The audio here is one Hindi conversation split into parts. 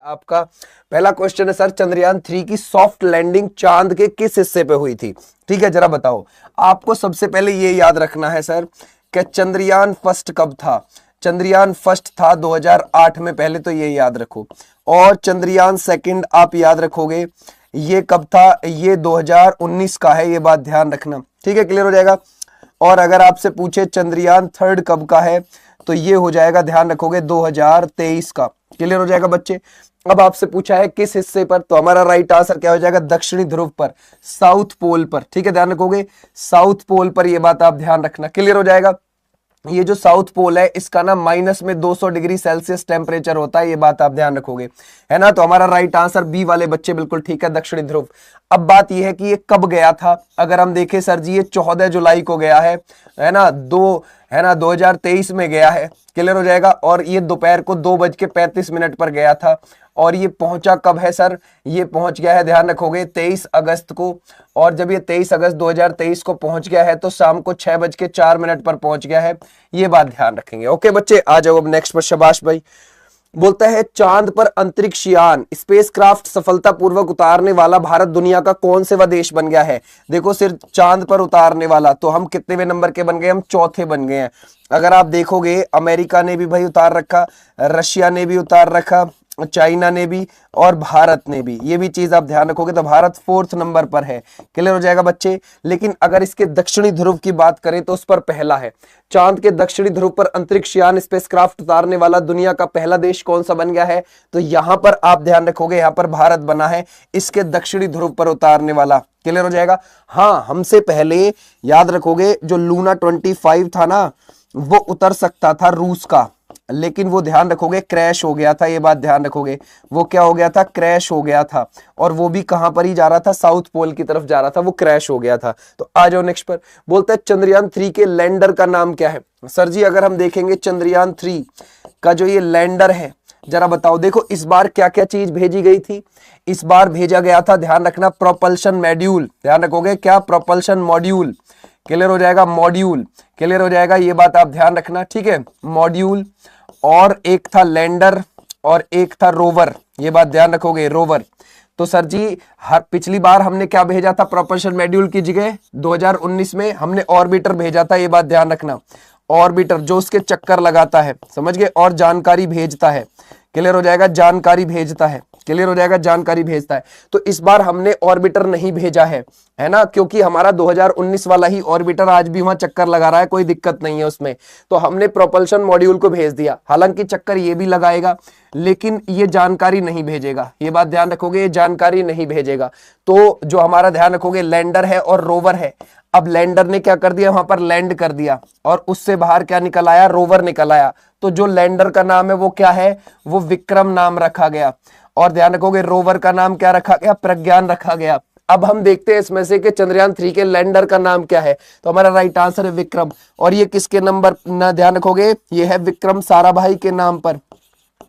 आपका पहला क्वेश्चन है सर, चंद्रयान 3 की सॉफ्ट लैंडिंग चांद के किस हिस्से पे हुई थी? ठीक है, जरा बताओ। आपको सबसे पहले ये याद रखना है सर कि चंद्रयान फर्स्ट कब था। चंद्रयान फर्स्ट था 2008 में, पहले तो ये याद रखो। और चंद्रयान सेकंड आप याद रखोगे ये कब था, ये 2019 का है, ये बात ध्यान रखना। ठीक है, क्लियर हो जाएगा। और अगर आपसे पूछे चंद्रयान थर्ड कब का है तो ये हो जाएगा, ध्यान रखोगे, 2023 का। क्लियर हो जाएगा बच्चे। अब आपसे पूछा है किस हिस्से पर, तो हमारा राइट आंसर क्या हो जाएगा, दक्षिणी ध्रुव पर, साउथ पोल पर। ठीक है, ध्यान रखोगे साउथ पोल पर, ये बात आप ध्यान रखना। क्लियर हो जाएगा। ये जो साउथ पोल है इसका ना माइनस में 200 डिग्री सेल्सियस टेम्परेचर होता है, ये बात आप ध्यान रखोगे, है ना। तो हमारा राइट आंसर बी वाले बच्चे बिल्कुल ठीक है, दक्षिणी ध्रुव। अब बात ये है कि ये कब गया था। अगर हम देखें सर जी, ये 14 जुलाई को गया है ना, 2023 में गया है। क्लियर हो जाएगा। और ये दोपहर को 2:35 पर गया था। और ये पहुंचा कब है सर, ये पहुंच गया है, ध्यान रखोगे, 23 अगस्त को। और जब ये 23 अगस्त 2023 को पहुंच गया है तो शाम को 6:04 पर पहुंच गया है, ये बात ध्यान रखेंगे। ओके बच्चे, आ जाओ अब नेक्स्ट पर। शबाश भाई। बोलता है चांद पर अंतरिक्ष यान स्पेसक्राफ्ट सफलतापूर्वक उतारने वाला भारत दुनिया का कौन से देश बन गया है? देखो, सिर्फ चांद पर उतारने वाला, तो हम कितनेवें नंबर के बन गए, हम चौथे बन गए हैं। अगर आप देखोगे अमेरिका ने भी भाई उतार रखा, रशिया ने भी उतार रखा, चाइना ने भी, और भारत ने भी। ये भी चीज आप ध्यान रखोगे तो भारत 4th नंबर पर है। क्लियर हो जाएगा बच्चे। लेकिन अगर इसके दक्षिणी ध्रुव की बात करें तो उस पर पहला है। चांद के दक्षिणी ध्रुव पर अंतरिक्ष यान स्पेसक्राफ्ट उतारने वाला दुनिया का पहला देश कौन सा बन गया है? तो यहां पर आप ध्यान रखोगे, यहां पर भारत बना है इसके दक्षिणी ध्रुव पर उतारने वाला। क्लियर हो जाएगा। हाँ, हमसे पहले याद रखोगे जो लूना 25 था ना, वो उतर सकता था रूस का, लेकिन वो ध्यान रखोगे क्रैश हो गया था, ये बात ध्यान रखोगे। वो क्या हो गया था, क्रैश हो गया था। और वो भी कहां पर ही जा रहा था, साउथ पोल की तरफ जा रहा था, वो क्रैश हो गया था। तो आ जाओ नेक्स्ट पर। बोलता है चंद्रयान 3 के लैंडर का नाम क्या है? सर जी अगर हम देखेंगे चंद्रयान 3 का जो ये लैंडर है, जरा बताओ। देखो इस बार क्या क्या चीज भेजी गई थी। इस बार भेजा गया था, ध्यान रखना, प्रोपल्शन मॉड्यूल। ध्यान रखोगे क्या, प्रोपल्शन मॉड्यूल। क्लियर हो जाएगा, मॉड्यूल। क्लियर हो जाएगा, ये बात आप ध्यान रखना। ठीक है, मॉड्यूल। और एक था लैंडर और एक था रोवर, ये बात ध्यान रखोगे, रोवर। तो सर जी हर पिछली बार हमने क्या भेजा था, प्रोपल्शन मॉड्यूल की जगह 2019 में हमने ऑर्बिटर भेजा था, ये बात ध्यान रखना। ऑर्बिटर जो उसके चक्कर लगाता है, समझ गए, और जानकारी भेजता है। क्लियर हो जाएगा, जानकारी भेजता है। क्लियर हो जाएगा, जानकारी भेजता है। तो इस बार हमने ऑर्बिटर नहीं भेजा है ना, क्योंकि हमारा 2019 वाला ही ऑर्बिटर आज भी वहां चक्कर लगा रहा है, कोई दिक्कत नहीं है उसमें। तो हमने प्रोपल्शन मॉड्यूल को भेज दिया। हालांकि चक्कर ये भी लगाएगा लेकिन ये जानकारी नहीं भेजेगा, ये बात ध्यान रखोगे, ये जानकारी नहीं भेजेगा। तो जो हमारा ध्यान रखोगे लैंडर है और रोवर है। अब लैंडर ने क्या कर दिया, वहां पर लैंड कर दिया और उससे बाहर क्या निकल आया, रोवर निकल आया। तो जो लैंडर का नाम है वो क्या है, वो विक्रम नाम रखा गया। और ध्यान रखोगे रोवर का नाम क्या रखा गया, प्रज्ञान रखा गया। अब हम देखते हैं इसमें से कि चंद्रयान 3 के लैंडर का नाम क्या है। तो हमारा राइट आंसर है विक्रम। और ये किसके नंबर ना, ध्यान रखोगे, ये है विक्रम साराभाई के नाम पर।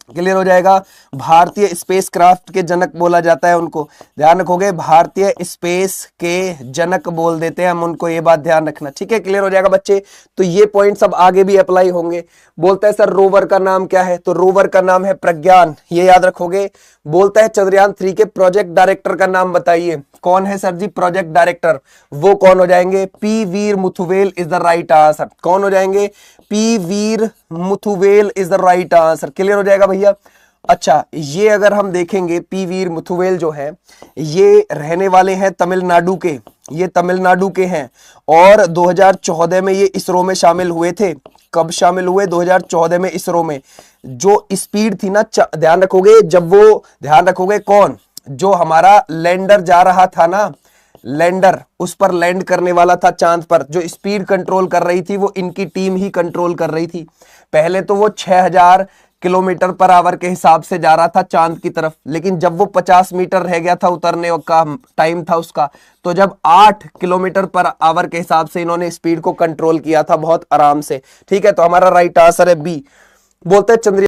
क्लियर हो जाएगा। भारतीय स्पेस क्राफ्ट के जनक बोला जाता है उनको, ध्यान रखोगे, भारतीय स्पेस के जनक बोल देते हैं हम उनको, ये बात ध्यान रखना। ठीक है, क्लियर हो जाएगा बच्चे। तो ये पॉइंट सब आगे भी अप्लाई होंगे। बोलता है सर रोवर का नाम क्या है, तो रोवर का नाम है प्रज्ञान, ये याद रखोगे। बोलता है चंद्रयान 3 के प्रोजेक्ट डायरेक्टर का नाम बताइए। कौन है सर जी प्रोजेक्ट डायरेक्टर? वो कौन हो जाएंगे, P Veer Muthuvel is the right answer. कौन हो जाएंगे, P Veer Muthuvel is the right answer. Clear हो जाएगा भैया। अच्छा, ये अगर हम देखेंगे पी वीर मुथुवेल जो है, ये रहने वाले हैं तमिलनाडु के, ये तमिलनाडु के हैं। और 2014 में ये इसरो में शामिल हुए थे। कब शामिल हुए, 2014 में इसरो में। जो स्पीड थी ना, ध्यान रखोगे, जब वो, ध्यान रखोगे कौन, जो हमारा लैंडर जा रहा था ना, लैंडर उस पर लैंड करने वाला था चांद पर, जो स्पीड कंट्रोल कर रही थी वो इनकी टीम ही कंट्रोल कर रही थी। पहले तो वो 6000 किलोमीटर पर आवर के हिसाब से जा रहा था चांद की तरफ, लेकिन जब वो 50 मीटर रह गया था उतरने का टाइम था उसका, तो जब 8 किलोमीटर पर आवर के हिसाब से इन्होंने स्पीड को कंट्रोल किया था बहुत आराम से। ठीक है, तो हमारा राइट आंसर है बी। बोलते हैं चंद्रयान